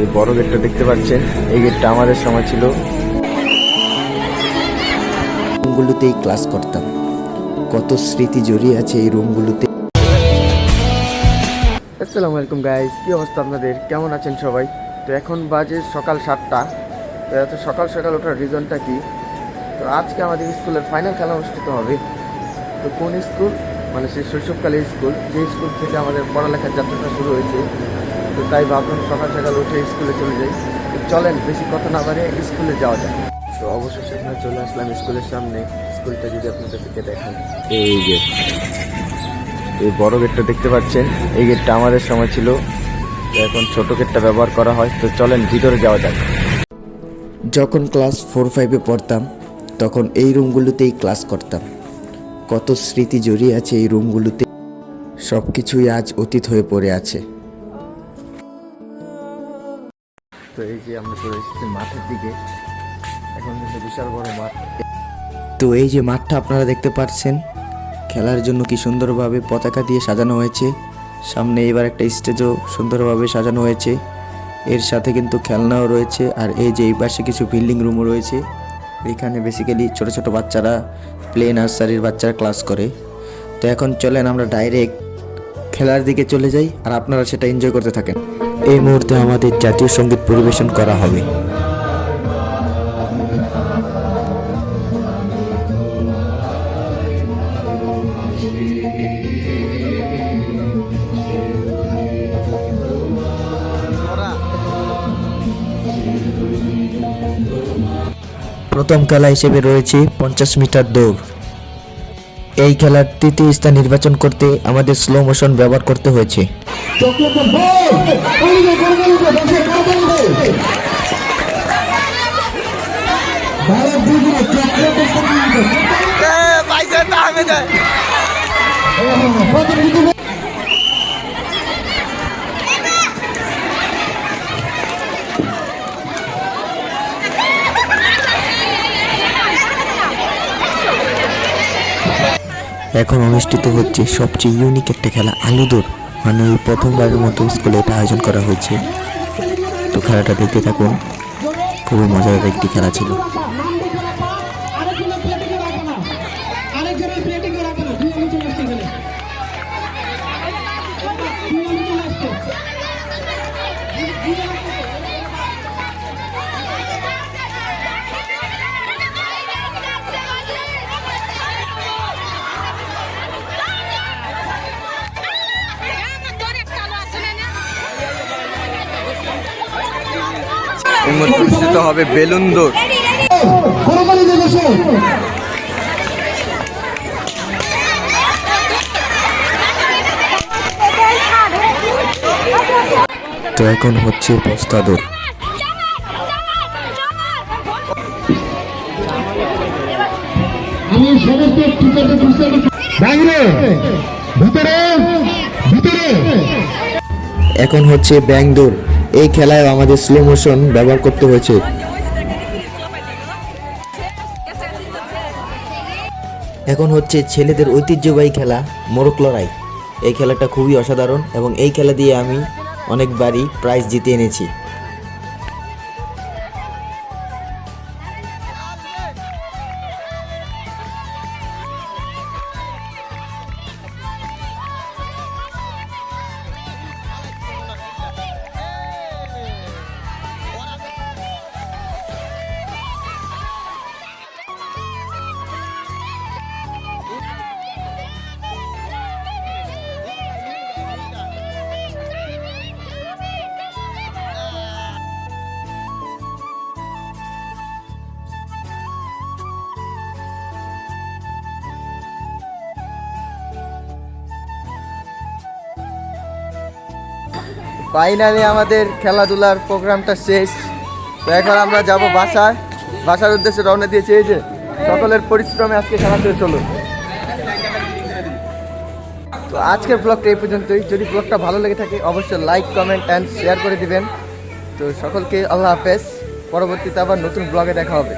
এই বড় গেটটা দেখতে পাচ্ছেন, এই গেটটা আমাদের সময় ছিল। রুমগুলোতেই ক্লাস করতাম, কত স্মৃতি জড়িয়ে আছে এই রুমগুলোতে। আসসালামু আলাইকুম গাইস, কি অবস্থা আপনাদের? কেমন আছেন সবাই? তো এখন বাজে সকাল 7টা। তো এত সকাল সকাল ওঠার রিজনটা কি? তো আজকে আমাদের স্কুলের ফাইনাল খেলা অনুষ্ঠিত হবে। তো কোন স্কুল? মানে সেই শৈশবকালের স্কুল, যে স্কুল থেকে আমাদের পড়ালেখার যাত্রাটা শুরু হয়েছে। তো তাই ভাবলাম সকাল সকাল উঠে স্কুলে চলে যাই। তো চলেন বেশি কথা না বাড়ে স্কুলে যাওয়া যায়। তো অবশেষে এখানে চলে আসলাম স্কুলের সামনে। স্কুলটা যদি আপনাদেরকে দেখান, এই গেট, এই বড় গেটটা দেখতে পাচ্ছেন, এই গেটটা আমাদের সময় ছিল। এখন ছোট গেটটা ব্যবহার করা হয়। তো চলেন ভিতরে যাওয়া যাক। যখন ক্লাস 4-5-এ পড়তাম তখন এই রুমগুলোতেই ক্লাস করতাম, কত স্মৃতি জড়িয়ে আছে এই রুমগুলোতে। সব কিছুই আজ অতীত হয়ে পড়ে আছে। তো এই যে আমরা চলে এসেছি মাঠের দিকে। এখন কিন্তু বিশাল বড় মাঠ। তো এই যে মাঠটা আপনারা দেখতে পাচ্ছেন, খেলার জন্য কি সুন্দরভাবে পতাকা দিয়ে সাজানো হয়েছে। সামনে এবার একটা স্টেজও সুন্দরভাবে সাজানো হয়েছে, এর সাথে কিন্তু খেলনাও রয়েছে। আর এই যে এই পাশে কিছু বিল্ডিং রুমও রয়েছে। এখানে বেসিক্যালি ছোট ছোট বাচ্চারা, প্লে নার্সারির বাচ্চারা ক্লাস করে। তো এখন চলেন আমরা ডাইরেক্ট খেলার দিকে চলে যাই, আর আপনারা সেটা এনজয় করতে থাকেন। এই মুহূর্তে আমাদের জাতীয় সঙ্গীত পরিবেশন করা হবে। প্রথম খেলা হিসেবে রয়েছে 50 মিটার দৌড়। এই খেলার তৃতীয় স্থান নির্বাচন করতে আমাদের স্লো মোশন ব্যবহার করতে হয়েছে। এখন অনুষ্ঠিত হচ্ছে সবচেয়ে ইউনিক একটা খেলা, আলু দৌড়। মানে এই প্রথমবারের মতো স্কুলে এটা আয়োজন করা হয়েছে। তো খেলাটা দেখতে থাকুন, খুবই মজাদার একটি খেলা ছিল। এর মধ্যে অনুষ্ঠিত হবে বেলুন দৌড়। তো এখন হচ্ছে বস্তা দৌড়। এখন হচ্ছে ব্যাং দৌড়। এই খেলায় আমাদের স্লো মোশন ব্যবহার করতে হয়েছে। এখন হচ্ছে ছেলেদের ঐতিহ্যবাহী খেলা মোরগ লড়াই। এই খেলাটা খুবই অসাধারণ এবং এই খেলা দিয়ে আমি অনেকবারই প্রাইজ জিতে এনেছি। ফাইনালি আমাদের খেলাধুলার প্রোগ্রামটা শেষ। তো এখন আমরা যাব বাসার উদ্দেশ্যে রওনা দিয়েছি। এই যে সকলের পরিশ্রমে আজকে খেলা শেষ হলো। তো আজকের ব্লগটা এই পর্যন্তই। যদি ব্লগটা ভালো লেগে থাকে অবশ্যই লাইক, কমেন্ট অ্যান্ড শেয়ার করে দিবেন। তো সকলকে আল্লাহ হাফেজ। পরবর্তীতে আবার নতুন ব্লগে দেখা হবে।